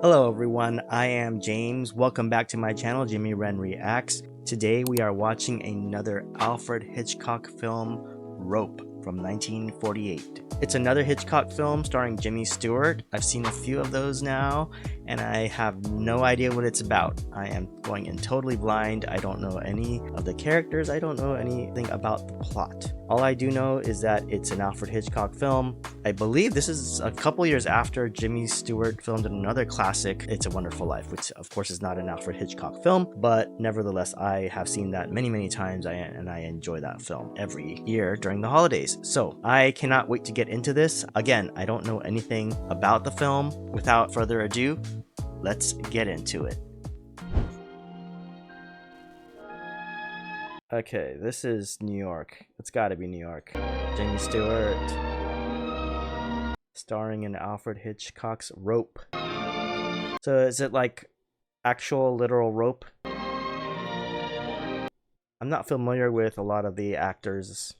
Hello everyone, I am James. Welcome back to my channel, Jimmy Ren Reacts. Today we are watching another Alfred Hitchcock film, Rope, from 1948. It's another Hitchcock film starring Jimmy Stewart. I've seen a few of those now, and I have no idea what it's about. I am going in totally blind. I don't know any of the characters. I don't know anything about the plot. All I do know is that it's an Alfred Hitchcock film. I believe this is a couple years after Jimmy Stewart filmed another classic, It's a Wonderful Life, which of course is not an Alfred Hitchcock film, but nevertheless I have seen that many times and I enjoy that film every year during the holidays. So I cannot wait to get into this. Again, I don't know anything about the film. Without further ado, let's get into it. Okay, this is New York. It's gotta be New York. Jimmy Stewart, starring in Alfred Hitchcock's Rope. So is it like actual literal rope? I'm not familiar with a lot of the actresses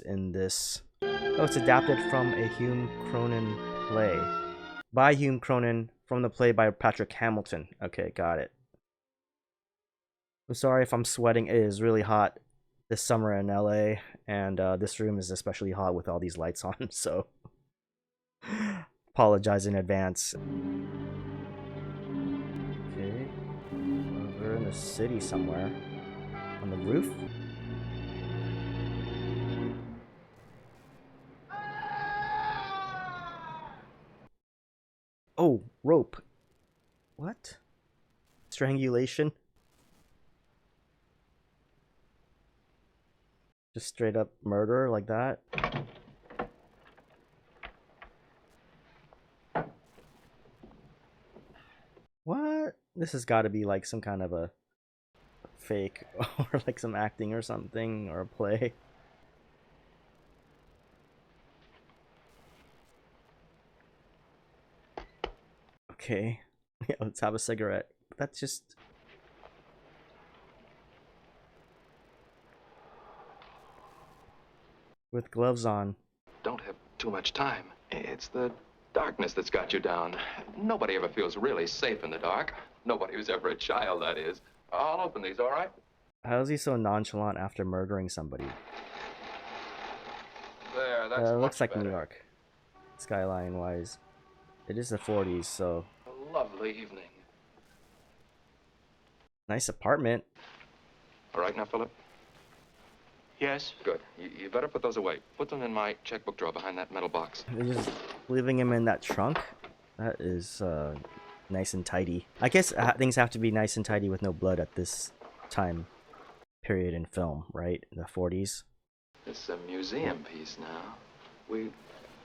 in this. Oh, it's adapted from a Hume Cronyn play. By Hume Cronyn, from the play by Patrick Hamilton. Okay, got it. I'm sorry if I'm sweating. It is really hot this summer in LA, and this room is especially hot with all these lights on, so apologize in advance. Okay, we're in the city somewhere. On the roof? Oh, rope. What? Strangulation? Just straight up murder like that? What? This has got to be like some kind of a fake or like some acting or something or a play. Okay. Yeah, let's have a cigarette. That's just... with gloves on. Don't have too much time. It's the darkness that's got you down. Nobody ever feels really safe in the dark. Nobody who's ever a child, that is. I'll open these, all right? How is he so nonchalant after murdering somebody? There, that's Looks like better. New York, skyline-wise. It is the 40s, so... A lovely evening. Nice apartment. All right now, Philip? Yes? Good. You better put those away. Put them in my checkbook drawer behind that metal box. They're just leaving him in that trunk? That is nice and tidy. I guess things have to be nice and tidy with no blood at this time period in film, right? In the 40s. It's a museum piece now. We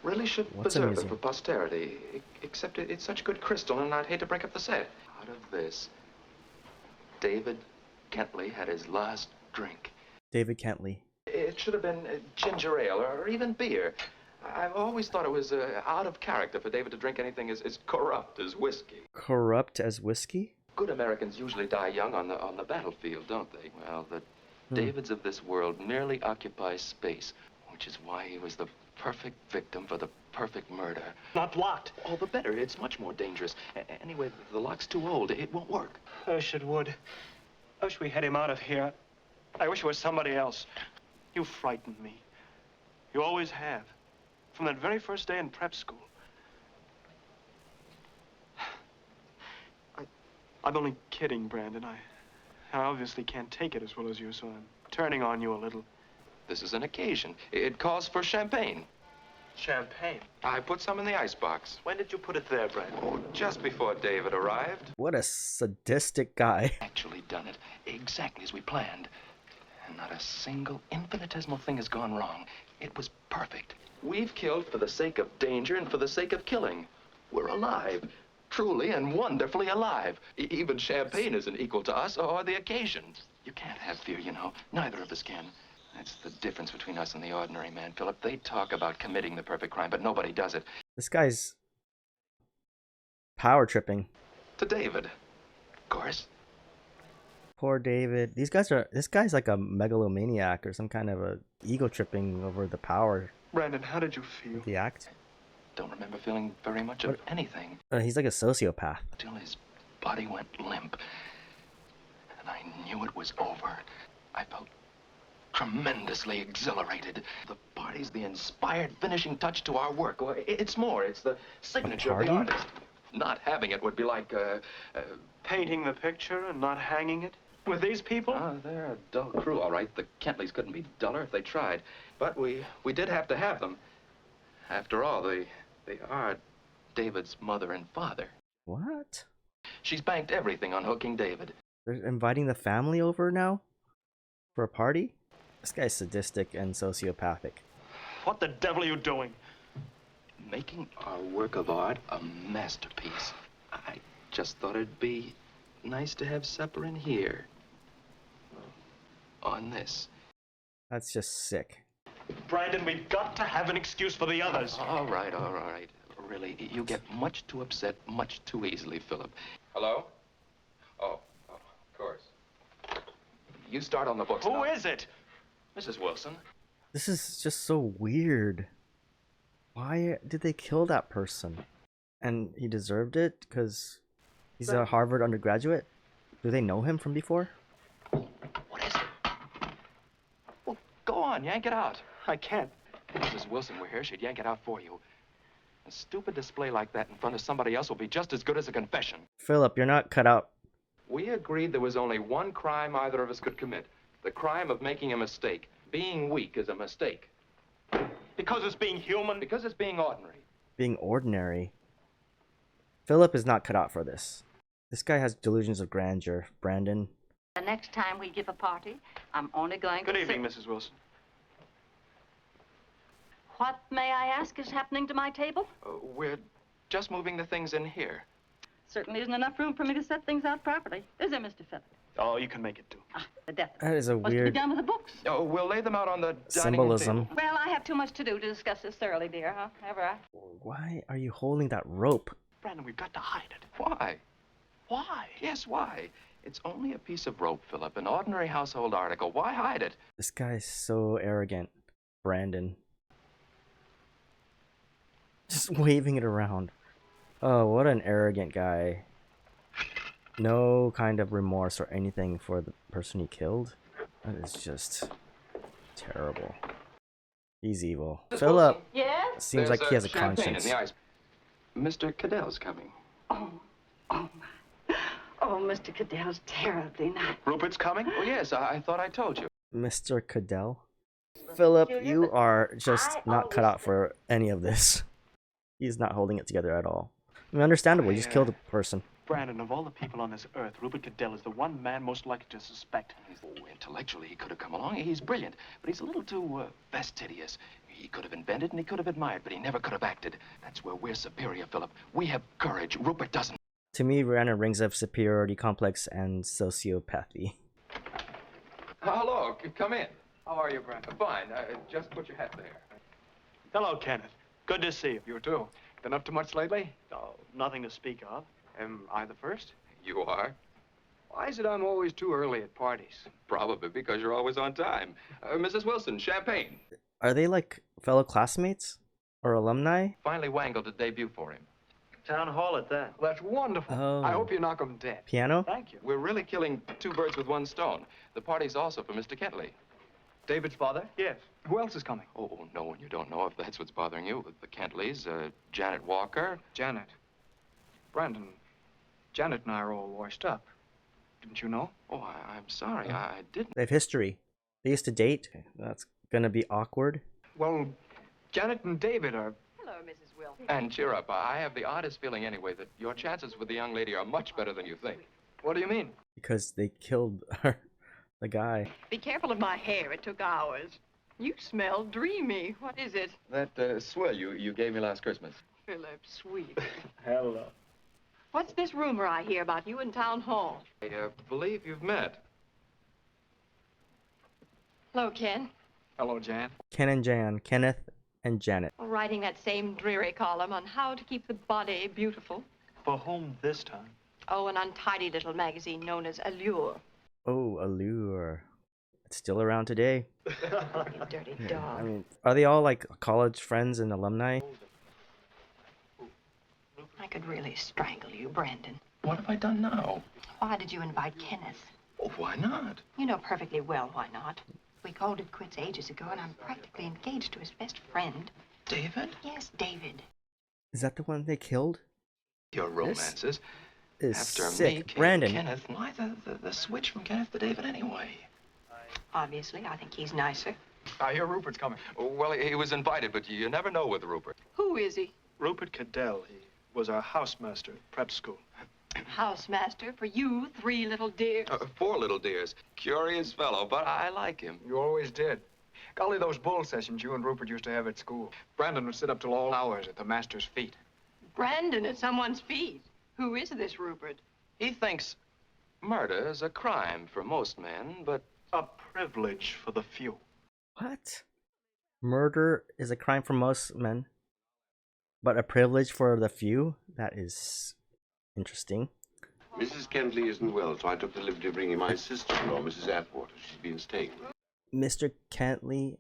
really should What's a preserve it museum? for posterity. Except it's such good crystal, and I'd hate to break up the set. Out of this, David Kentley had his last drink. David Kentley. It should have been ginger ale or even beer. I've always thought it was out of character for David to drink anything as corrupt as whiskey. Corrupt as whiskey? Good Americans usually die young on the battlefield, don't they? Well, the Davids of this world merely occupy space, which is why he was the perfect victim for the perfect murder. Not locked. All the better. It's much more dangerous. Anyway, the lock's too old. It won't work. I wish it would. I wish we had him out of here. I wish it was somebody else. You frightened me. You always have. From that very first day in prep school. I'm only kidding, Brandon. I obviously can't take it as well as you, so I'm turning on you a little. This is an occasion. It calls for champagne. Champagne? I put some in the icebox. When did you put it there, Brandon? Oh, just before David arrived. What a sadistic guy. Actually done it exactly as we planned. And not a single infinitesimal thing has gone wrong. It was perfect. We've killed for the sake of danger and for the sake of killing. We're alive. Truly and wonderfully alive. Even champagne isn't equal to us or the occasion. You can't have fear, you know. Neither of us can. That's the difference between us and the ordinary man, Philip. They talk about committing the perfect crime, but nobody does it. This guy's power tripping. To David, of course. Poor David. This guy's like a megalomaniac or some kind of a ego tripping over the power Brandon, how did you feel? of the act. don't remember feeling very much of anything He's like a sociopath. until his body went limp. And I knew it was over. I felt tremendously exhilarated. The party's the inspired finishing touch to our work. Well, it's more. It's the signature of the party? artist. Not having it would be like, Painting the picture and not hanging it? With these people? they're a dull crew, all right. The Kentleys couldn't be duller if they tried. But we did have to have them. After all, they are David's mother and father. What? She's banked everything on hooking David. They're inviting the family over now? For a party? This guy's sadistic and sociopathic. What the devil are you doing? Making our work of art a masterpiece. I just thought it'd be nice to have supper in here. On this. That's just sick. Brandon, we've got to have an excuse for the others. All right. Really, you get much too upset much too easily, Philip. Hello? Oh, of course. You start on the books now. Who is it? Mrs. Wilson. This is just so weird. Why did they kill that person? And he deserved it because he's a Harvard undergraduate? Do they know him from before? What is it? Well, go on, yank it out. I can't. If Mrs. Wilson were here, she'd yank it out for you. A stupid display like that in front of somebody else will be just as good as a confession. Philip, you're not cut out. We agreed there was only one crime either of us could commit. The crime of making a mistake. Being weak is a mistake. Because it's being human? Because it's being ordinary. Being ordinary. Philip is not cut out for this. This guy has delusions of grandeur. Brandon. The next time we give a party, I'm only going Good to evening, Mrs. Wilson. What, may I ask, is happening to my table? We're just moving the things in here. Certainly isn't enough room for me to set things out properly. Is there, Mr. Phillips? Oh, you can make it do. The death. That is a What's to be weird done with the books? Oh, we'll lay them out on the dining symbolism. room table. Well, I have too much to do to discuss this thoroughly, dear. However, Why are you holding that rope? Brandon, we've got to hide it. Why? Why? Yes, why? It's only a piece of rope, Philip. An ordinary household article. Why hide it? This guy's so arrogant. Brandon. Just waving it around. Oh, what an arrogant guy. No kind of remorse or anything for the person he killed. That is just terrible. He's evil. Philip yes? seems like he has a champagne conscience. in the ice. Mr. Cadell's coming. Oh my. Oh, Mr. Cadell's terribly nice. Rupert's coming? Oh, yes, I thought I told you. Mr. Cadell? Philip, you are just not cut out for any of this. He's not holding it together at all. I mean, understandable, he just killed a person. Brandon, of all the people on this earth, Rupert Cadell is the one man most likely to suspect. Intellectually, he could have come along. He's brilliant, but he's a little too fastidious. He could have invented and he could have admired, but he never could have acted. That's where we're superior, Philip. We have courage. Rupert doesn't. To me, Rihanna rings of superiority complex and sociopathy. Hello, come in. How are you, Brandon? Fine. Just put your hat there. Hello, Kenneth. Good to see you. You too. Been up to much lately? Oh, nothing to speak of. Am I the first? You are? Why is it I'm always too early at parties? Probably because you're always on time. Mrs. Wilson, champagne. Are they like fellow classmates? Or alumni? Finally wangled a debut for him. Town hall at that. Well, that's wonderful. Oh. I hope you knock 'em dead. Piano? Thank you. We're really killing two birds with one stone. The party's also for Mr. Kentley. David's father? Yes. Who else is coming? Oh, no one you don't know if that's what's bothering you. The Kentleys, Janet Walker. Janet. Brandon, Janet and I are all washed up. Didn't you know? Oh, I'm sorry. I didn't. They have history. They used to date. That's gonna be awkward. Well, Janet and David are... Hello, Mrs. Wilson. And cheer up. I have the oddest feeling anyway that your chances with the young lady are much better than you think. What do you mean? Because they killed her, the guy. Be careful of my hair. It took hours. You smell dreamy. What is it? That swill you gave me last Christmas. Philip, sweet. Hello. What's this rumor I hear about you in town hall? I believe you've met. Hello, Ken. Hello, Jan. Ken and Jan. Kenneth and Janet. Writing that same dreary column on how to keep the body beautiful. For whom this time? Oh, an untidy little magazine known as Allure. Oh, Allure. It's still around today. You dirty dog. I mean, are they all like college friends and alumni? I could really strangle you, Brandon. What have I done now? Why did you invite Kenneth? Oh, why not? You know perfectly well why not. We called it quits ages ago, and I'm practically engaged to his best friend. David? Yes, David. Is that the one they killed? Your romances. Is After sick. me came Brandon. Kenneth. Why the switch from Kenneth to David anyway? Obviously, I think he's nicer. I hear Rupert's coming. Well, he was invited, but you never know with Rupert. Who is he? Rupert Cadell. He was our housemaster at prep school. Housemaster for you, three little dears. 4 little dears. Curious fellow, but I like him. You always did. Golly, those bull sessions you and Rupert used to have at school. Brandon would sit up till all hours at the master's feet. Brandon at someone's feet. Who is this Rupert? He thinks murder is a crime for most men, but A privilege for the few. What? Murder is a crime for most men, but a privilege for the few? That is interesting. Mrs. Kentley isn't well, so I took the liberty of bringing my sister-in-law, Mrs. Atwater. She's been staying with me. Mr. Kentley,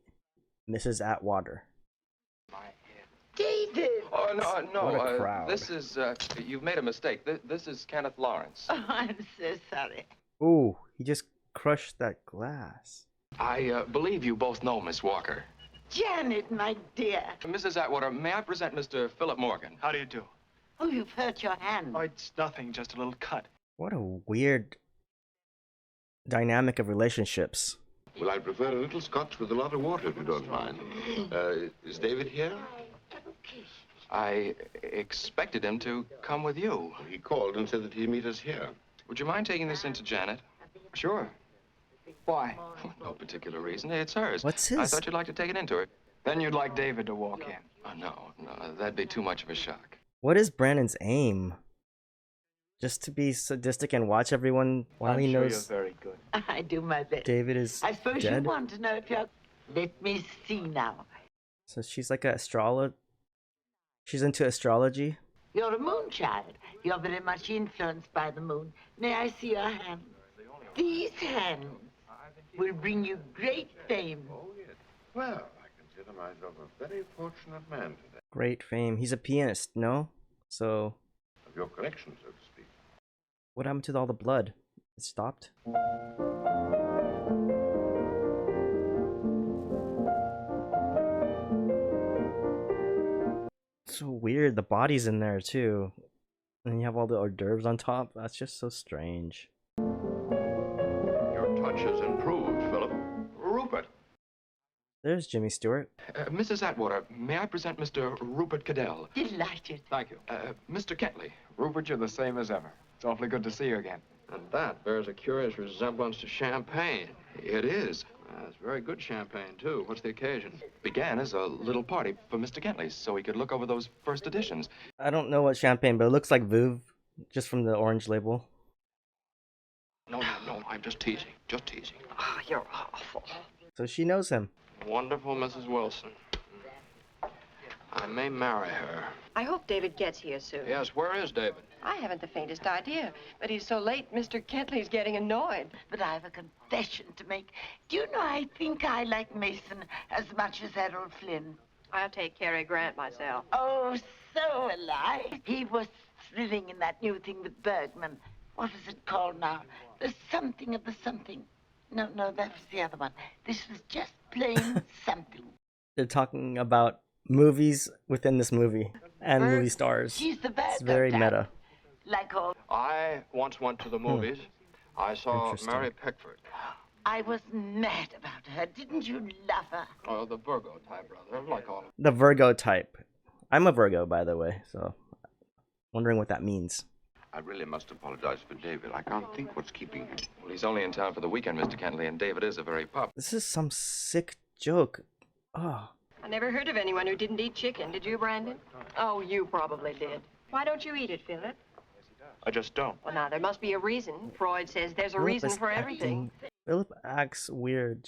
Mrs. Atwater. David! oh no, What a crowd. this is you've made a mistake. This is Kenneth Lawrence. Oh, I'm so sorry. Ooh, he just crushed that glass. I believe you both know Miss Walker. Janet, my dear. Mrs. Atwater, may I present Mr. Philip Morgan? How do you do? Oh, you've hurt your hand. Oh, it's nothing, just a little cut. What a weird dynamic of relationships. Well, I'd prefer a little scotch with a lot of water, if you don't mind. Is David here? I expected him to come with you. He called and said that he'd meet us here. Would you mind taking this into Janet? Sure. Why? No particular reason. It's hers. What's I his? thought you'd like to take it into her. Then you'd like David to walk in. Oh, no, that'd be too much of a shock. What is Brandon's aim? Just to be sadistic and watch everyone while I'm he sure knows you're very good. I do my best. David is I suppose you dead? want to know if you're... Let me see now. So she's like a She's into astrology. You're a moon child. You're very much influenced by the moon. May I see your hands? These hands will bring you great fame. Well, I consider myself a very fortunate man today. Great fame. He's a pianist, no? So Of your collection, so to speak. what happened to all the blood? It stopped? So weird. The body's in there too. And you have all the hors d'oeuvres on top. That's just so strange. Your touch has improved, Philip. Rupert. There's Jimmy Stewart. Mrs. Atwater, may I present Mr. Rupert Cadell? Delighted. Thank you. Mr. Kentley. Rupert, you're the same as ever. It's awfully good to see you again. And that bears a curious resemblance to champagne. It is. It's very good champagne, too. What's the occasion? Began as a little party for Mr. Kentley, so he could look over those first editions. I don't know what champagne, but it looks like Veuve, just from the orange label. No, I'm just teasing. Just teasing. Oh, you're awful. So she knows him. Wonderful Mrs. Wilson. I may marry her. I hope David gets here soon. Yes, where is David? I haven't the faintest idea, but he's so late, Mr. Kentley's getting annoyed. But I have a confession to make. Do you know, I think I like Mason as much as Errol Flynn. I'll take Cary Grant myself. Oh, so alive. He was thrilling in that new thing with Bergman. What is it called now? The something of the something. No, that was the other one. This was just plain something. They're talking about movies within this movie and movie stars. She's the bad It's very type. meta. Like all. I once went to the movies. I saw Interesting. Mary Pickford. I was mad about her. Didn't you love her? Oh, the Virgo type, rather, like all of The Virgo type. I'm a Virgo, by the way, so wondering what that means. I really must apologize for David. I can't think what's keeping him. Well, he's only in town for the weekend, Mr. Kentley, and David is a very pup. This is some sick joke. Oh, I never heard of anyone who didn't eat chicken. Did you, Brandon? Oh, you probably did. Why don't you eat it, Philip? I just don't. Well, now, there must be a reason. Freud says there's a Philip reason is for everything. acting- Philip acts weird.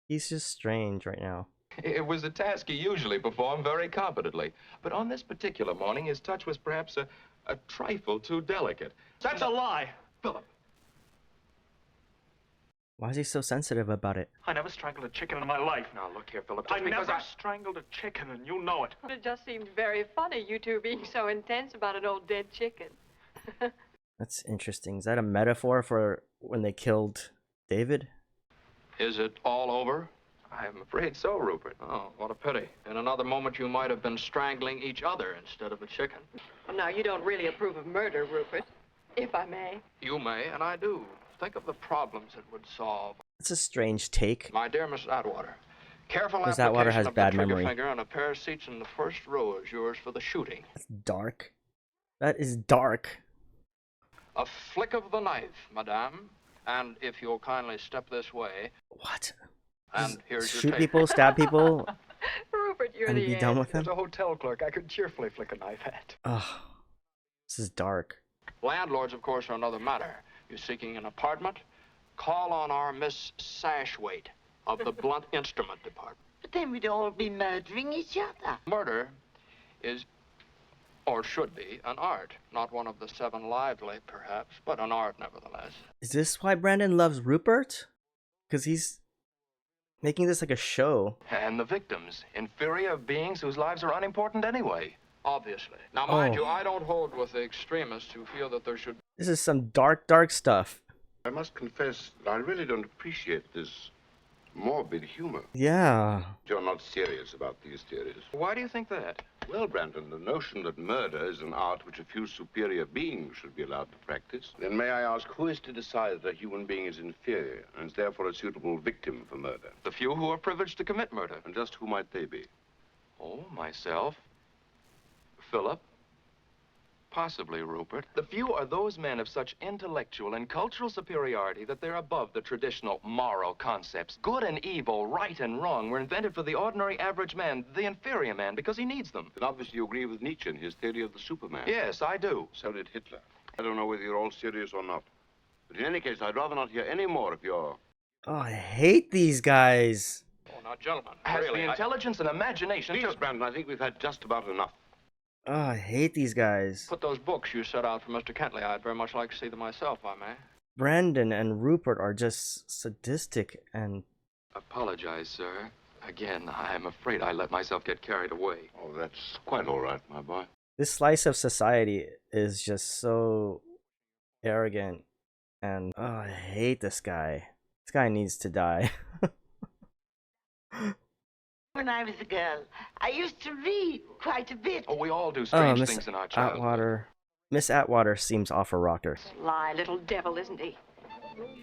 He's just strange right now. It was a task he usually performed very competently. But on this particular morning, his touch was perhaps a trifle too delicate. That's a lie. Philip, Why is he so sensitive about it? I never strangled a chicken in my life. Now, look here, Philip. I Just because never strangled a chicken, and you know it. It just seemed very funny, you two being so intense about an old dead chicken. That's interesting. Is that a metaphor for when they killed David? Is it all over? I'm afraid so, Rupert. Oh, what a pity. In another moment, you might have been strangling each other instead of a chicken. Well, now, you don't really approve of murder, Rupert, if I may. You may, and I do. Think of the problems it would solve. That's a strange take. My dear Miss Atwater, careful Miss Atwater application has of bad the trigger memory. finger and a pair of seats in the first row is yours for the shooting. That's dark. That is dark. A flick of the knife, madame, and if you'll kindly step this way. What? And here's your Shoot tape. people, stab people, Rupert, you're and the be done with There's them? a hotel clerk I could cheerfully flick a knife at. Oh, this is dark. Landlords, of course, are another matter. You're seeking an apartment? Call on our Miss Sashwaite of the Blunt Instrument Department. But then we'd all be murdering each other. Murder is, or should be, an art. Not one of the 7 lively, perhaps, but an art nevertheless. Is this why Brandon loves Rupert? Because he's making this like a show. And the victims, inferior beings whose lives are unimportant anyway. Obviously. Now, mind Oh. you, I don't hold with the extremists who feel that there should. This is some dark, dark stuff. I must confess that I really don't appreciate this morbid humor. Yeah. You're not serious about these theories. Why do you think that? Well, Brandon, the notion that murder is an art which a few superior beings should be allowed to practice. Then may I ask, who is to decide that a human being is inferior and is therefore a suitable victim for murder? The few who are privileged to commit murder. And just who might they be? Oh, myself. Philip. Possibly Rupert. The few are those men of such intellectual and cultural superiority that they're above the traditional moral concepts. Good and evil, right and wrong were invented for the ordinary average man, the inferior man, because he needs them. Then obviously you agree with Nietzsche and his theory of the Superman. Yes, I do. So did Hitler. I don't know whether you're all serious or not. But in any case, I'd rather not hear any more of your... Oh, I hate these guys. Oh, now, gentlemen, Has really, the intelligence and imagination Please, to... Brandon, I think we've had just about enough. Oh, I hate these guys. Put those books you set out for Mr. Kentley. I'd very much like to see them myself, if I may. Brandon and Rupert are just sadistic and... Apologize, sir. Again, I'm afraid I let myself get carried away. Oh, that's quite all right, my boy. This slice of society is just so arrogant and... Oh, I hate this guy. This guy needs to die. When I was a girl, I used to read quite a bit. Oh, we all do Oh, strange Miss things in our childhood. Atwater. Miss Atwater seems off her rocker. Sly little devil, isn't he?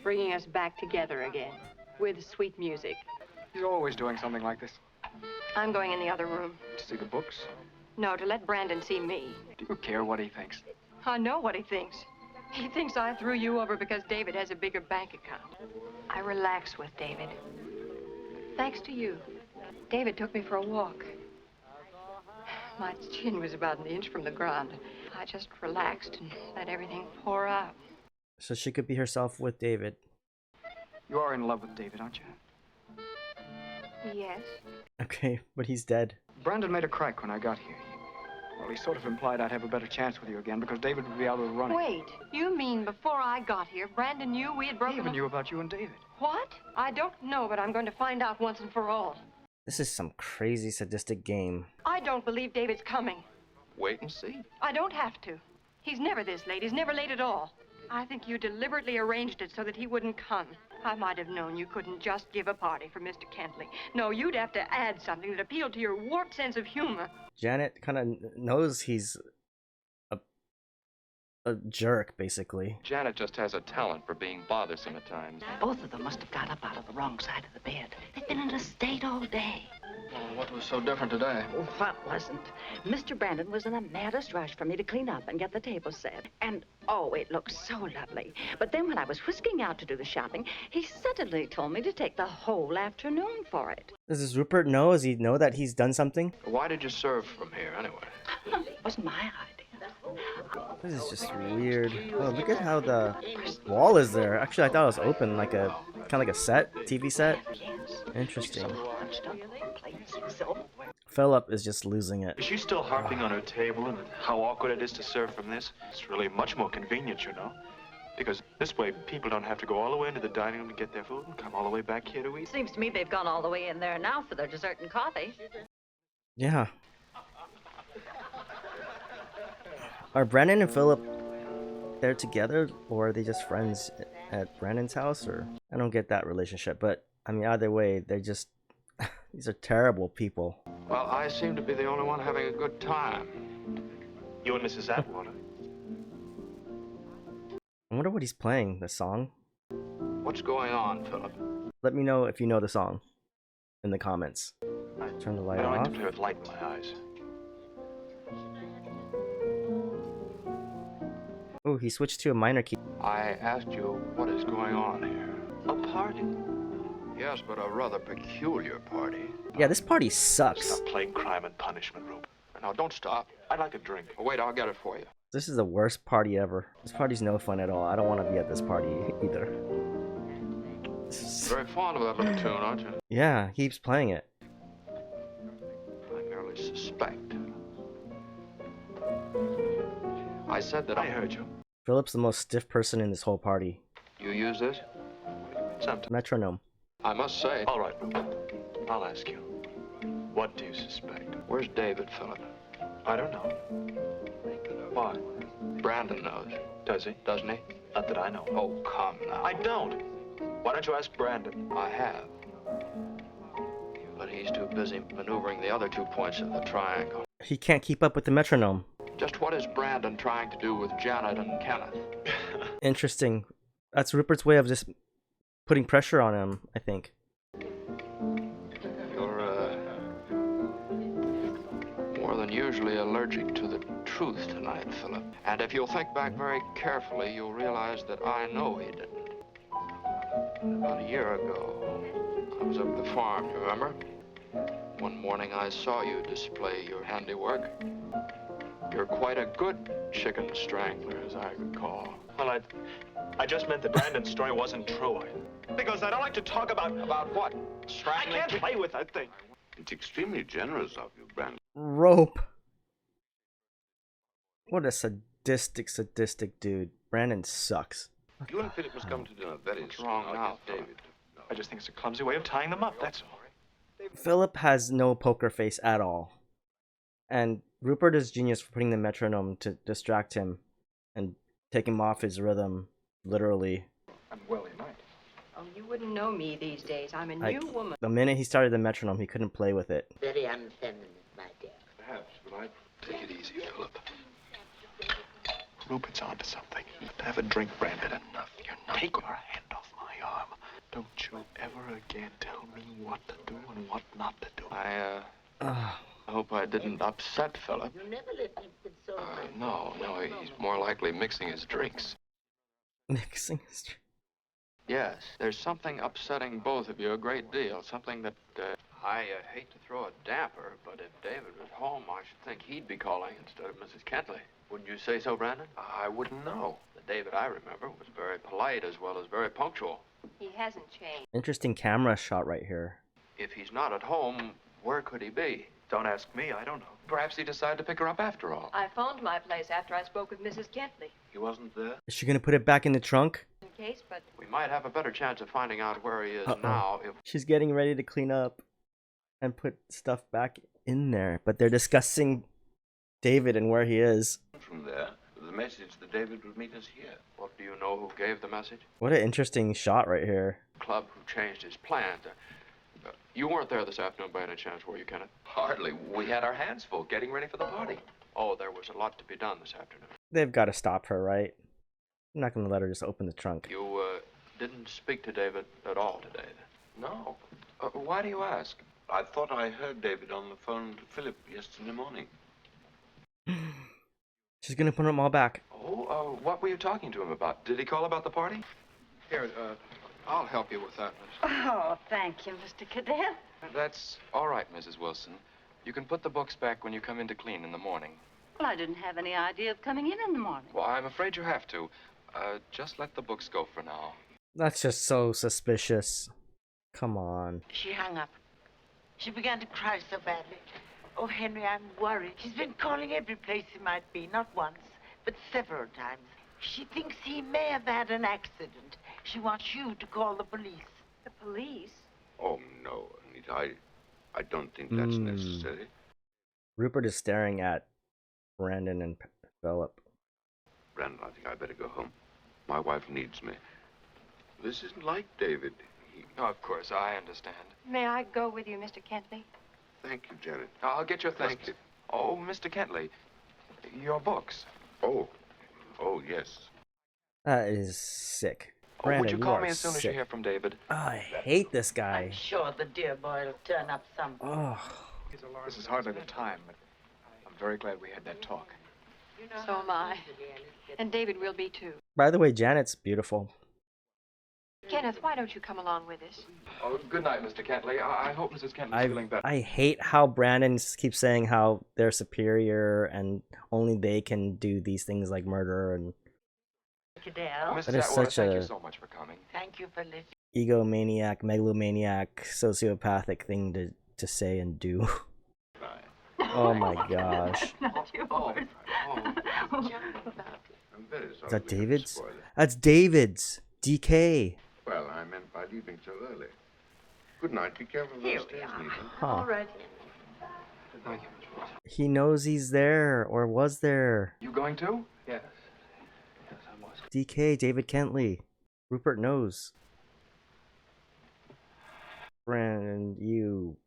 Bringing us back together again with sweet music. He's always doing something like this. I'm going in the other room. To see the books? No, to let Brandon see me. Do you care what he thinks? I know what he thinks. He thinks I threw you over because David has a bigger bank account. I relax with David. Thanks to you. David took me for a walk. My chin was about an inch from the ground. I just relaxed and let everything pour out. So she could be herself with David. You are in love with David, aren't you? Yes. Okay, but he's dead. Brandon made a crack when I got here. Well, he sort of implied I'd have a better chance with you again because David would be out of the running. Wait, you mean before I got here, Brandon knew we had He broken even up? knew about you and David. What? I don't know, but I'm going to find out once and for all. This is some crazy sadistic game. I don't believe David's coming. Wait and see. I don't have to. He's never this late. He's never late at all. I think you deliberately arranged it so that he wouldn't come. I might have known you couldn't just give a party for Mr. Kentley. No, you'd have to add something that appealed to your warped sense of humor. Janet kind of knows he's a jerk, basically. Janet just has a talent for being bothersome at times. Both of them must have got up out of the wrong side of the bed. They've been in a state all day. Well, what was so different today? What wasn't? Mr. Brandon was in the maddest rush for me to clean up and get the table set. And, oh, it looked so lovely. But then when I was whisking out to do the shopping, he suddenly told me to take the whole afternoon for it. Does Rupert know? Does he know that he's done something? Why did you serve from here, anyway? It wasn't my idea. This is just weird. Oh, look at how the wall is there. Actually, I thought it was open, like a kind of like a set, TV set. Interesting. Philip is just losing it. Is she still harping on her table and how awkward it is to serve from this? It's really much more convenient, you know. Because this way, people don't have to go all the way into the dining room to get their food and come all the way back here to eat. Seems to me they've gone all the way in there now for their dessert and coffee. Yeah. Are Brandon and Philip there together, or are they just friends at Brandon's house? Or I don't get that relationship. But I mean, either way, they're just these are terrible people. Well, I seem to be the only one having a good time. You and Mrs. Atwater. I wonder what he's playing. The song. What's going on, Philip? Let me know if you know the song in the comments. Turn the light I don't like off. to play with light in my eyes. Oh, he switched to a minor key. I asked you what is going on here. A party? Yes, but a rather peculiar party. Yeah, this party sucks. Stop playing crime and punishment, Rube. Now, don't stop. I'd like a drink. Oh, wait, I'll get it for you. This is the worst party ever. This party's no fun at all. I don't want to be at this party either. Very fond of that little tune, aren't you? Yeah, he keeps playing it. I merely suspect. I said that I heard you. Philip's the most stiff person in this whole party. You use this? Sometimes. Metronome. I must say. All right, Rube. I'll ask you. What do you suspect? Where's David, Philip? I don't know. Why? Brandon knows. Does he? Doesn't he? Not that I know. Oh, come now. I don't. Why don't you ask Brandon? I have. But he's too busy maneuvering the other 2 points of the triangle. He can't keep up with the metronome. Just what is Brandon trying to do with Janet and Kenneth? Interesting. That's Rupert's way of just putting pressure on him, I think. You're, more than usually allergic to the truth tonight, Philip. And if you'll think back very carefully, you'll realize that I know he didn't. About a year ago, I was up at the farm, you remember? One morning I saw you display your handiwork. You're quite a good chicken strangler, as I recall. Well, I just meant that Brandon's story wasn't true. Because I don't like to talk about... About what? I Strangling? can't play with that thing. It's extremely generous of you, Brandon. Rope. What a sadistic dude. Brandon sucks. You and Philip must come to dinner very What's soon. wrong I'll now, get David. I just think it's a clumsy way of tying them up, that's all. Philip has no poker face at all. And Rupert is genius for putting the metronome to distract him and take him off his rhythm, literally. And well, he might. Oh, you wouldn't know me these days. I'm a new woman. The minute he started the metronome, he couldn't play with it. Very unfeminine, my dear. Perhaps, but I... Take it easy, Philip. Rupert's onto something. To have a drink, Brandon, enough. You're not... Take your hand off my arm. Don't you ever again tell me what to do and what not to do. I hope I didn't upset Philip. You never let him console me. No, he's more likely mixing his drinks. Mixing his... Yes, there's something upsetting both of you a great deal. Something that, I hate to throw a damper, but if David was home, I should think he'd be calling instead of Mrs. Kentley. Wouldn't you say so, Brandon? I wouldn't know. The David I remember was very polite as well as very punctual. He hasn't changed. Interesting camera shot right here. If he's not at home, where could he be? Don't ask me, I don't know. Perhaps he decided to pick her up after all. I phoned my place after I spoke with Mrs. Kentley. He wasn't there? Is she gonna put it back in the trunk? In case, but We might have a better chance of finding out where he is now if... She's getting ready to clean up and put stuff back in there. But they're discussing David and where he is. From there, with the message that David would meet us here. What do you know who gave the message? What an interesting shot right here. Club who changed his plans. You weren't there this afternoon by any chance, were you, Kenneth? Hardly. We had our hands full getting ready for the party. Oh, there was a lot to be done this afternoon. They've got to stop her, right? I'm not gonna let her just open the trunk. You, didn't speak to David at all today, then? No. Why do you ask? I thought I heard David on the phone to Philip yesterday morning. She's gonna put them all back. Oh, what were you talking to him about? Did he call about the party? Here, I'll help you with that, Miss. Oh, thank you, Mr. Cadell. That's all right, Mrs. Wilson. You can put the books back when you come in to clean in the morning. Well, I didn't have any idea of coming in the morning. Well, I'm afraid you have to. Just let the books go for now. That's just so suspicious. Come on. She hung up. She began to cry so badly. Oh, Henry, I'm worried. She's been calling every place he might be, not once, but several times. She thinks he may have had an accident. She wants you to call the police. The police? Oh, no, Anita. I don't think that's necessary. Rupert is staring at Brandon and Philip. Brandon, I think I better go home. My wife needs me. This isn't like David. Oh, of course, I understand. May I go with you, Mr. Kentley? Thank you, Janet. I'll get your things. Thank you. Oh, Mr. Kentley, your books. Oh, yes. That is sick. Oh, Brandon, would you call are me as soon as you sick. hear from David? I hate this guy. I'm sure the dear boy will turn up some. Oh, This is hardly the time, but I'm very glad we had that talk. So am I. And David will be too. by the way, Janet's beautiful. Kenneth, why don't you come along with us? Oh, good night, Mr. Kentley. I hope Mrs. Kentley's feeling better. I hate how Brandon keeps saying how they're superior and only they can do these things like murder, and Cadell, Mrs. That is Atwater, such thank a- you so much for coming. thank you for listening. egomaniac, megalomaniac, sociopathic thing to say and do. Oh my gosh. Not yours. I'm very sorry. Is that we had to David's? spoil it. That's David's. DK. Well, I meant by leaving so early. Good night. Be careful of Here those we stairs, are. Nita. Huh. All right. Thank you, Mr. Wilson. He knows he's there or was there. You going too? Yes. Yes, I was. DK, David Kentley. Rupert knows. Brandon, you.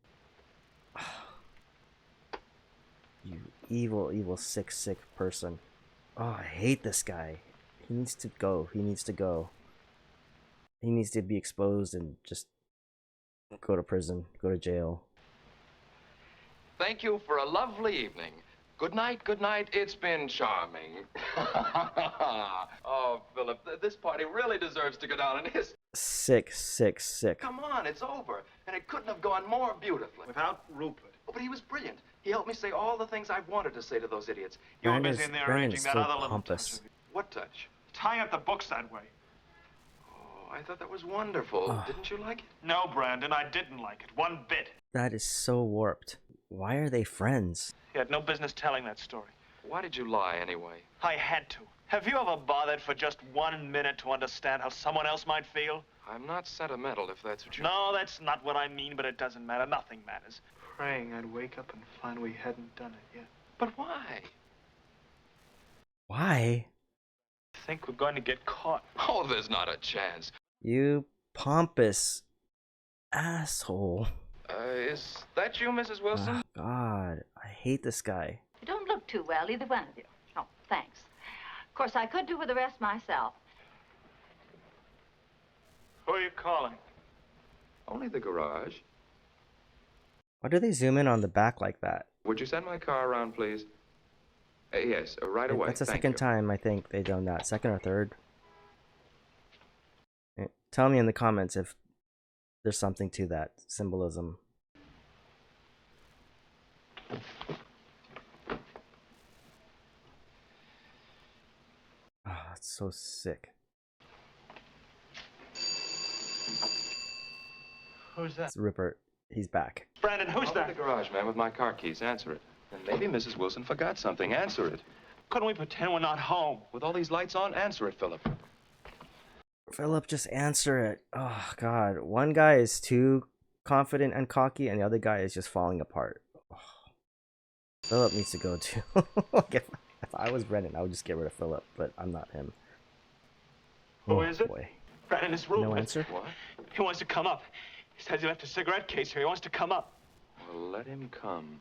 You evil, evil, sick, sick person. Oh, I hate this guy. He needs to go. He needs to go. He needs to be exposed and just go to prison, go to jail. Thank you for a lovely evening. Good night, good night. It's been charming. Oh, Philip, this party really deserves to go down in history. Sick, sick, sick. Come on, it's over. And it couldn't have gone more beautifully. Without Rupert. Oh, but he was brilliant. He helped me say all the things I've wanted to say to those idiots. You were Brandon's- busy in there Brandon's arranging that so other little pompous. touch of it. What touch? Tying up the books that way. Oh, I thought that was wonderful. Oh. Didn't you like it? No, Brandon, I didn't like it. One bit. That is so warped. Why are they friends? He had no business telling that story. Why did you lie anyway? I had to. Have you ever bothered for just 1 minute to understand how someone else might feel? I'm not sentimental, if that's what you... No, that's not what I mean, but it doesn't matter. Nothing matters. Praying I'd wake up and find we hadn't done it yet. But why? Why? I think we're going to get caught. Oh, there's not a chance. You pompous asshole. Is that you, Mrs. Wilson? Oh, God, I hate this guy. You don't look too well, either one of you. Oh, thanks. Of course, I could do with the rest myself. Who are you calling? Only the garage. Why do they zoom in on the back like that? Would you send my car around, please? Yes, right away. That's the Thank second you. time I think they've done that. Second or third. Tell me in the comments if there's something to that symbolism. Ah, it's so sick. Who's that? It's Rupert. He's back. Brandon, who's I'll be that? the garage man with my car keys. Answer it. And maybe Mrs. Wilson forgot something. Answer it. Couldn't we pretend we're not home? With all these lights on, answer it, Philip. Philip, just answer it. Oh, God. One guy is too confident and cocky, and the other guy is just falling apart. Oh. Philip needs to go too. Like, if I was Brennan, I would just get rid of Philip, but I'm not him. Who Oh, is it? boy. Brandon, it's Rupert. No answer? What? He wants to come up. He says he left a cigarette case here. He wants to come up. Well, let him come.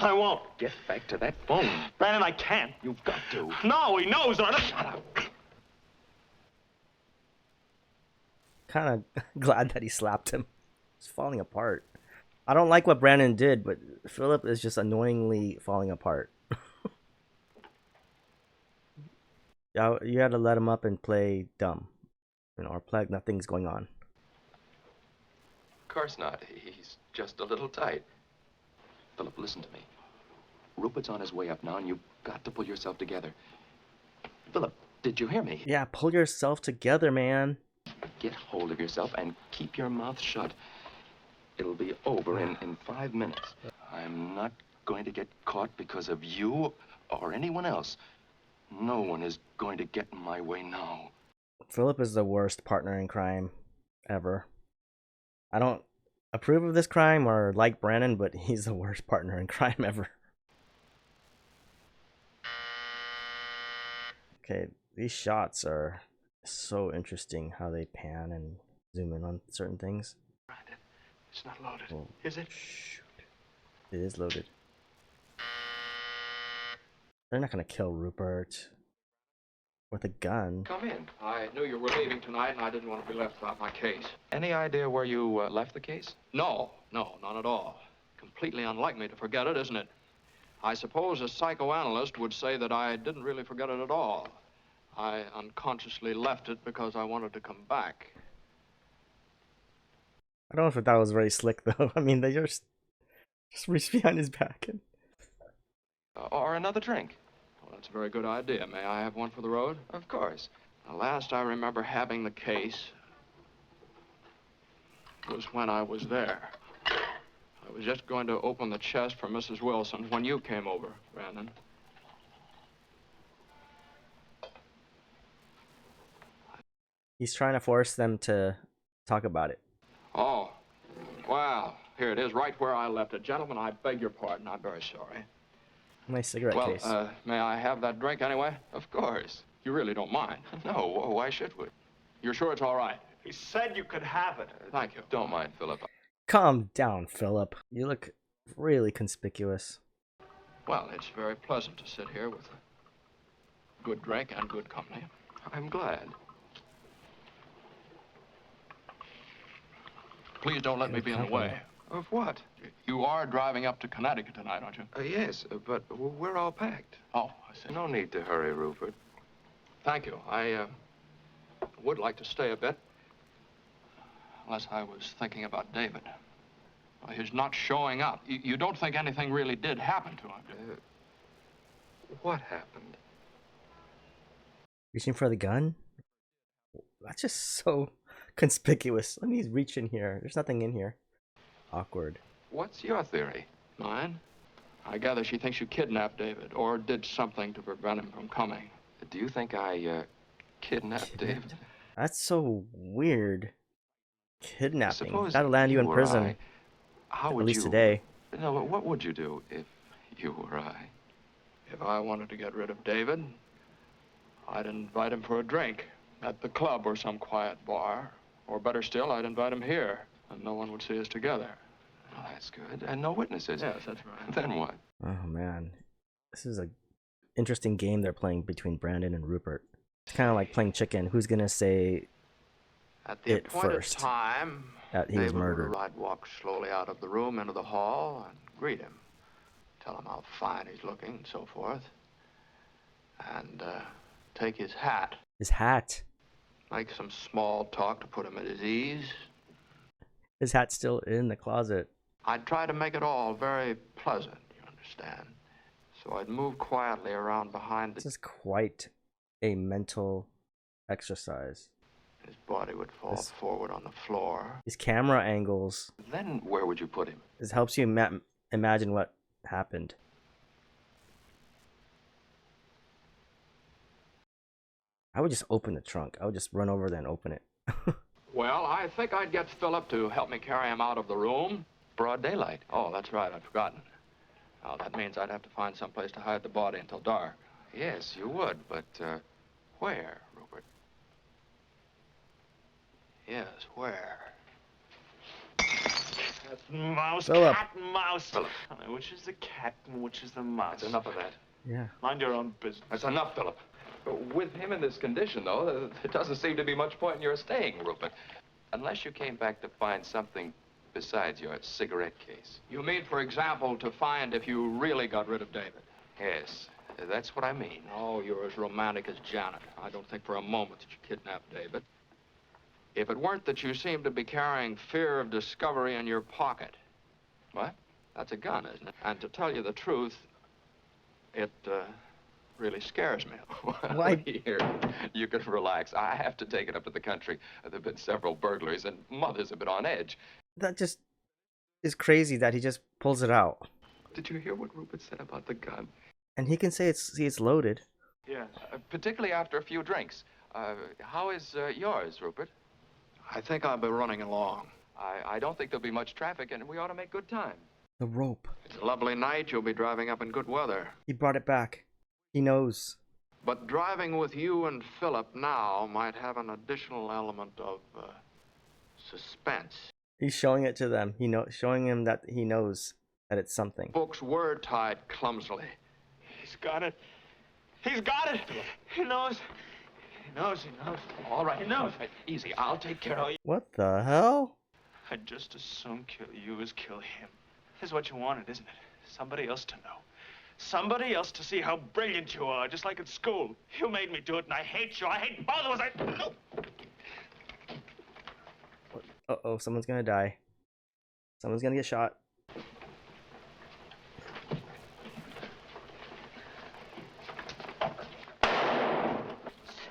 I won't. Get back to that phone. Brandon, I can't. You've got to. No, he knows. Shut up. Kind of glad that he slapped him. He's falling apart. I don't like what Brandon did, but Philip is just annoyingly falling apart. Yeah, you had to let him up and play dumb, or play like nothing's going on. Of course not. He's just a little tight. Philip, listen to me. Rupert's on his way up now, and you've got to pull yourself together. Philip, did you hear me? Yeah, pull yourself together, man. Get hold of yourself and keep your mouth shut. It'll be over in 5 minutes. I'm not going to get caught because of you or anyone else. No one is going to get in my way now. Philip is the worst partner in crime ever. I don't approve of this crime or like Brandon, but he's the worst partner in crime ever. Okay, these shots are so interesting, how they pan and zoom in on certain things. It's not loaded, Oh, is it? shoot. It is loaded. They're not gonna kill Rupert with a gun. Come in. I knew you were leaving tonight, and I didn't want to be left without my case. Any idea where you left the case? No, none at all. Completely unlike me to forget it, isn't it? I suppose a psychoanalyst would say that I didn't really forget it at all. I unconsciously left it because I wanted to come back. I don't know if that was very slick though. I mean, they just reached behind his back and... Or another drink? Well, that's a very good idea. May I have one for the road? Of course. The last I remember having the case was when I was there. I was just going to open the chest for Mrs. Wilson when you came over, Brandon. He's trying to force them to talk about it. Oh, well, here it is, right where I left it. Gentlemen, I beg your pardon. I'm very sorry. My cigarette case. Well, may I have that drink anyway? Of course. You really don't mind. No, why should we? You're sure it's all right? He said you could have it. Thank you. Don't mind, Philip. Calm down, Philip. You look really conspicuous. Well, it's very pleasant to sit here with a good drink and good company. I'm glad. Please don't let me be in the way. Of what? You are driving up to Connecticut tonight, aren't you? Yes, but we're all packed. Oh, I see. No need to hurry, Rupert. Thank you. I would like to stay a bit. Unless I was thinking about David. His not showing up. You don't think anything really did happen to him, do you? What happened? Reaching for the gun? That's just so conspicuous. Let me reach in here. There's nothing in here. Awkward. What's your theory? Mine? I gather she thinks you kidnapped David or did something to prevent him from coming. Do you think I kidnapped David? That's so weird. Kidnapping. Suppose That'll land you in or prison. How At would least you? today. No, what would you do if you were I? If I wanted to get rid of David, I'd invite him for a drink at the club or some quiet bar. Or better still, I'd invite him here, and no one would see us together. Oh, that's good. And no witnesses. Yes, that's right. Then what? Oh man. This is a interesting game they're playing between Brandon and Rupert. It's kind of like playing chicken. Who's gonna say At the it appointed first time, that he was David murdered? I'd walk slowly out of the room into the hall and greet him. Tell him how fine he's looking and so forth. And take his hat. His hat. Make some small talk to put him at his ease. His hat's still in the closet. I'd try to make it all very pleasant, you understand. So I'd move quietly around behind This is quite a mental exercise. His body would fall forward on the floor. These camera angles. Then where would you put him? This helps you imagine what happened. I would just open the trunk. I would just run over there and open it. Well, I think I'd get Philip to help me carry him out of the room. Broad daylight. Oh, that's right, I'd forgotten. Now, that means I'd have to find some place to hide the body until dark. Yes, you would, but where, Rupert? Yes, where? Cat and mouse, Philip. cat and mouse. Philip. Which is the cat and which is the mouse? That's enough of that. Yeah. Mind your own business. That's enough, Philip. With him in this condition, though, there doesn't seem to be much point in your staying, Rupert. Unless you came back to find something besides your cigarette case. You mean, for example, to find if you really got rid of David? Yes, that's what I mean. Oh, you're as romantic as Janet. I don't think for a moment that you kidnapped David. If it weren't that you seem to be carrying fear of discovery in your pocket. What? That's a gun, isn't it? And to tell you the truth, it really scares me. Well, here, you can relax. I have to take it up to the country. There have been several burglaries, and Mother's a bit on edge. That just is crazy that he just pulls it out. Did you hear what Rupert said about the gun? And he can say it's loaded. Yes. Particularly after a few drinks. How is yours, Rupert? I think I'll be running along. I don't think there'll be much traffic, and we ought to make good time. The rope. It's a lovely night. You'll be driving up in good weather. He brought it back. He knows. But driving with you and Philip now might have an additional element of suspense. He's showing it to them. Showing him that he knows that it's something. Books were tied clumsily. He's got it. He's got it. He knows. He knows. He knows. All right. He knows. Right, easy. I'll take care of you. What the hell? I'd just as soon kill you as kill him. This is what you wanted, isn't it? Somebody else to know. Somebody else to see how brilliant you are, just like at school. You made me do it, and I hate you. I hate both of us. Uh-oh, someone's gonna die. Someone's gonna get shot.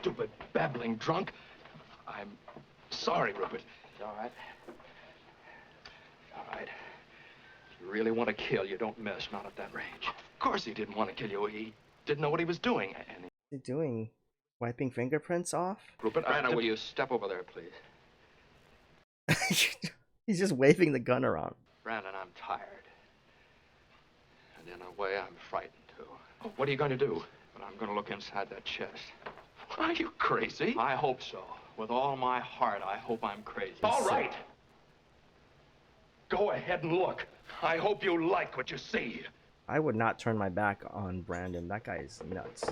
Stupid, babbling drunk. I'm sorry, Rupert. It's all right. All right. If you really want to kill, you don't miss, not at that range. Of course he didn't want to kill you. He didn't know what he was doing. And What's he doing? Wiping fingerprints off? Rupert, Anna, will you step over there, please? He's just waving the gun around. Brandon, I'm tired. And in a way, I'm frightened, too. What are you going to do? But I'm going to look inside that chest. Are you crazy? I hope so. With all my heart, I hope I'm crazy. All right. Go ahead and look. I hope you like what you see. I would not turn my back on Brandon. That guy is nuts.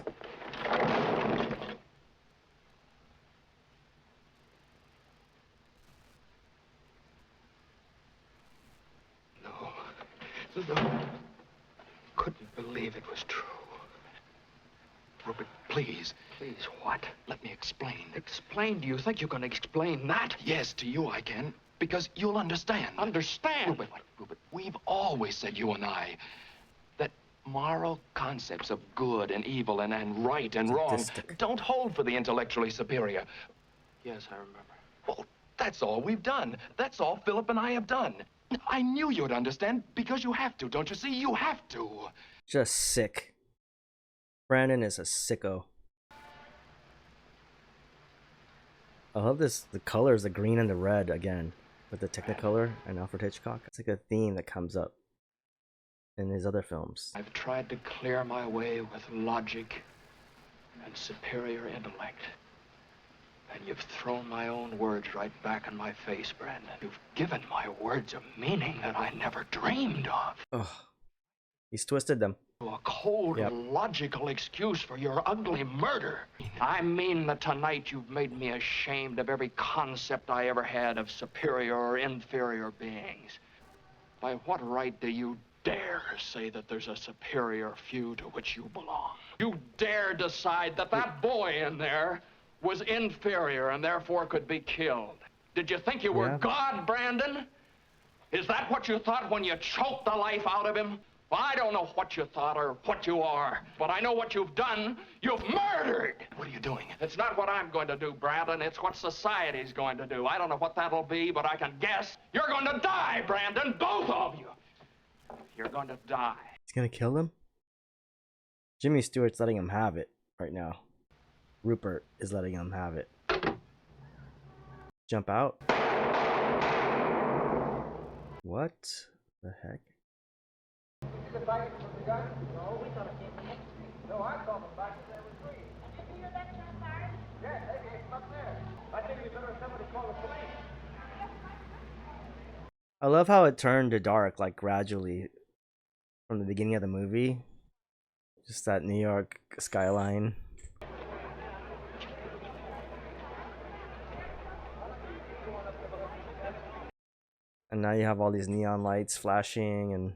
No. Couldn't believe it was true. Rupert, please. Please, what? Let me explain. Explain? Do you think you can explain that? Yes, to you I can, because you'll understand. Understand? Rupert, we've always said, you and I, that moral concepts of good and evil and right and wrong Sadistic. don't hold for the intellectually superior. Yes, I remember. Well, that's all we've done. That's all Philip and I have done. I knew you'd understand, because you have to, don't you see? You have to. Just sick. Brandon is a sicko. I love this. The colors, the green and the red again, with the Technicolor and Alfred Hitchcock. It's like a theme that comes up in his other films. I've tried to clear my way with logic and superior intellect. And you've thrown my own words right back in my face, Brandon. You've given my words a meaning that I never dreamed of. Ugh. He's twisted them. A cold, logical excuse for your ugly murder. I mean that tonight you've made me ashamed of every concept I ever had of superior or inferior beings. By what right do you dare say that there's a superior few to which you belong? You dare decide that that boy in there was inferior and therefore could be killed. Did you think you were God, Brandon? Is that what you thought when you choked the life out of him? Well, I don't know what you thought or what you are, but I know what you've done. You've murdered! What are you doing? It's not what I'm going to do, Brandon. It's what society's going to do. I don't know what that'll be, but I can guess. You're going to die, Brandon, both of you. You're going to die. He's gonna kill him? Jimmy Stewart's letting him have it right now. Rupert is letting him have it. Jump out. What the heck? I love how it turned to dark, like gradually from the beginning of the movie. Just that New York skyline. And now you have all these neon lights flashing and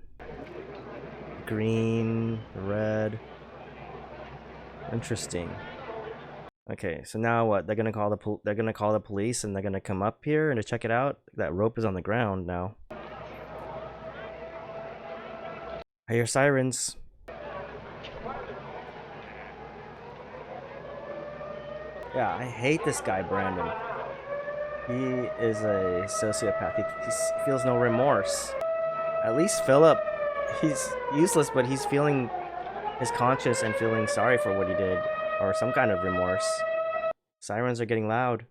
green, red. Interesting. Okay, so now what? They're gonna call the police, and they're gonna come up here and to check it out. That rope is on the ground now. I hear sirens. Yeah, I hate this guy, Brandon. He is a sociopath. He feels no remorse. At least Philip, he's useless, but he's feeling his conscience and feeling sorry for what he did. or some kind of remorse. Sirens are getting loud.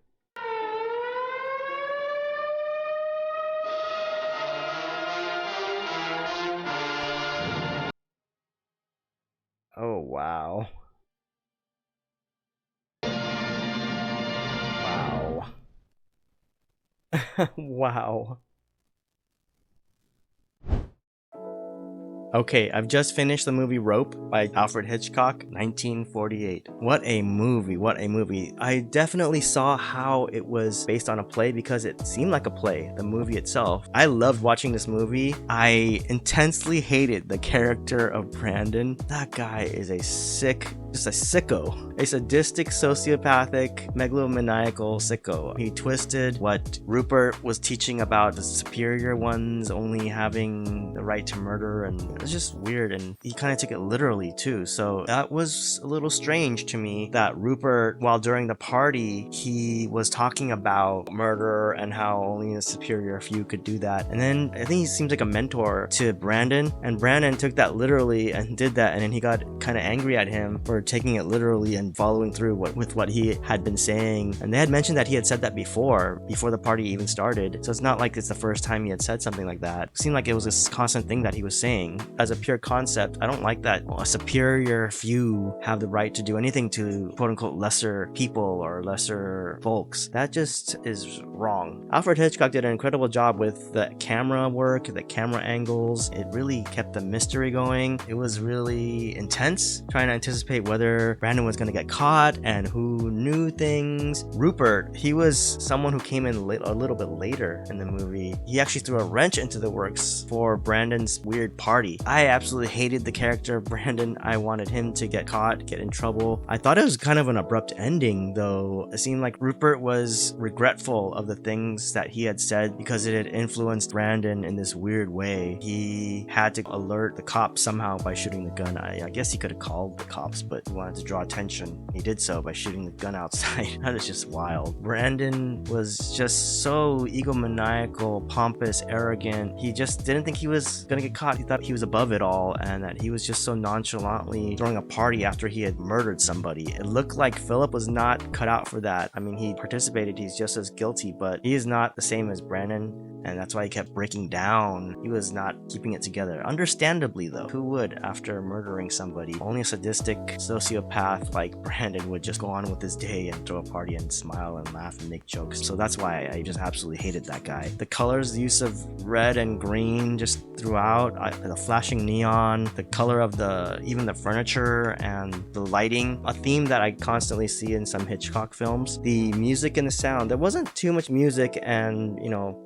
Oh, wow. Wow. Wow. Okay, I've just finished the movie Rope by Alfred Hitchcock, 1948. What a movie, what a movie. I definitely saw how it was based on a play because it seemed like a play, the movie itself. I loved watching this movie. I intensely hated the character of Brandon. That guy is a just a sicko. A sadistic, sociopathic, megalomaniacal sicko. He twisted what Rupert was teaching about the superior ones only having the right to murder, and it was just weird, and he kind of took it literally too. So that was a little strange to me that Rupert, while during the party, he was talking about murder and how only a superior few could do that. And then I think he seems like a mentor to Brandon, and Brandon took that literally and did that, and then he got kind of angry at him for taking it literally and following through with what he had been saying. And they had mentioned that he had said that before the party even started. So it's not like it's the first time he had said something like that. It seemed like it was a constant thing that he was saying. As a pure concept, I don't like that a superior few have the right to do anything to quote unquote lesser people or lesser folks. That just is wrong. Alfred Hitchcock did an incredible job with the camera work, the camera angles. It really kept the mystery going. It was really intense, trying to anticipate whether Brandon was going to get caught and who knew things. Rupert, he was someone who came in a little bit later in the movie. He actually threw a wrench into the works for Brandon's weird party. I absolutely hated the character of Brandon. I wanted him to get caught, get in trouble. I thought it was kind of an abrupt ending, though. It seemed like Rupert was regretful of the things that he had said because it had influenced Brandon in this weird way. He had to alert the cops somehow by shooting the gun. I guess he could have called the cops, but he wanted to draw attention. He did so by shooting the gun outside. That is just wild. Brandon was just so egomaniacal, pompous, arrogant. He just didn't think he was gonna get caught. He thought he was above it all, and that he was just so nonchalantly throwing a party after he had murdered somebody. It looked like Philip was not cut out for that. I mean, he participated, he's just as guilty, but he is not the same as Brandon, and that's why he kept breaking down. He was not keeping it together. Understandably, though, who would after murdering somebody? Only a sadistic sociopath like Brandon would just go on with his day and throw a party and smile and laugh and make jokes. So that's why I just absolutely hated that guy. The colors, the use of red and green just throughout, the flashing neon, the color of even the furniture and the lighting, a theme that I constantly see in some Hitchcock films. The music and the sound, there wasn't too much music and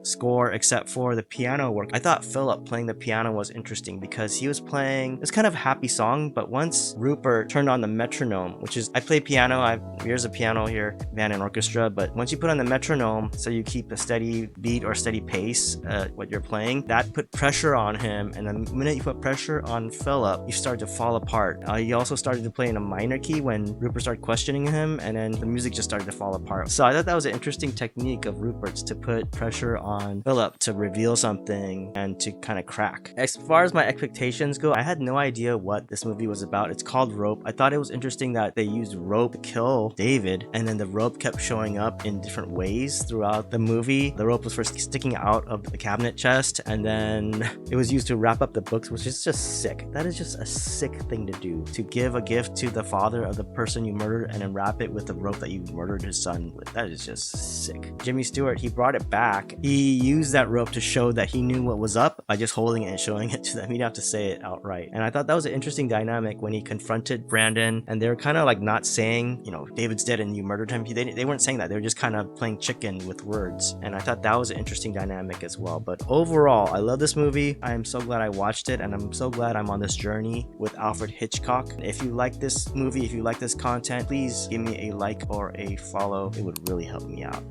score except for the piano work. I thought Philip playing the piano was interesting because he was playing this kind of happy song, but once Rupert turned on the metronome, which is, I play piano, here's a piano here, band and orchestra, but once you put on the metronome so you keep a steady beat or steady pace what you're playing, that put pressure on him, and the minute you put pressure on Philip, you start to fall apart. He also started to play in a minor key when Rupert started questioning him, and then the music just started to fall apart. So I thought that was an interesting technique of Rupert's to put pressure on Philip to reveal something and to kind of crack. As far as my expectations go, I had no idea what this movie was about. It's called Rope. I thought it was interesting that they used rope to kill David, and then the rope kept showing up in different ways throughout the movie. The rope was first sticking out of the cabinet chest, and then it was used to wrap up the books, which is just sick. That is just a sick thing to do, to give a gift to the father of the person you murdered and then wrap it with the rope that you murdered his son with. That is just sick. Jimmy Stewart, he brought it back. He used that rope to show that he knew what was up by just holding it and showing it to them. He didn't have to say it outright. And I thought that was an interesting dynamic when he confronted Brandon, and they were kind of like not saying, David's dead and you murdered him. They weren't saying that. They were just kind of playing chicken with words. And I thought that was an interesting dynamic as well. But overall, I love this movie. I am so glad I watched it, and I'm so glad I'm on this journey with Alfred Hitchcock. If you like this movie, if you like this content, please give me a like or a follow. It would really help me out.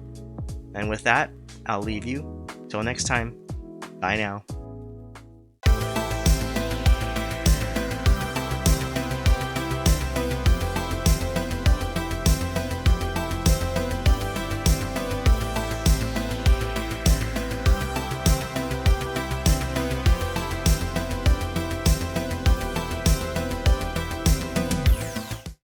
And with that, I'll leave you. Till next time, bye now.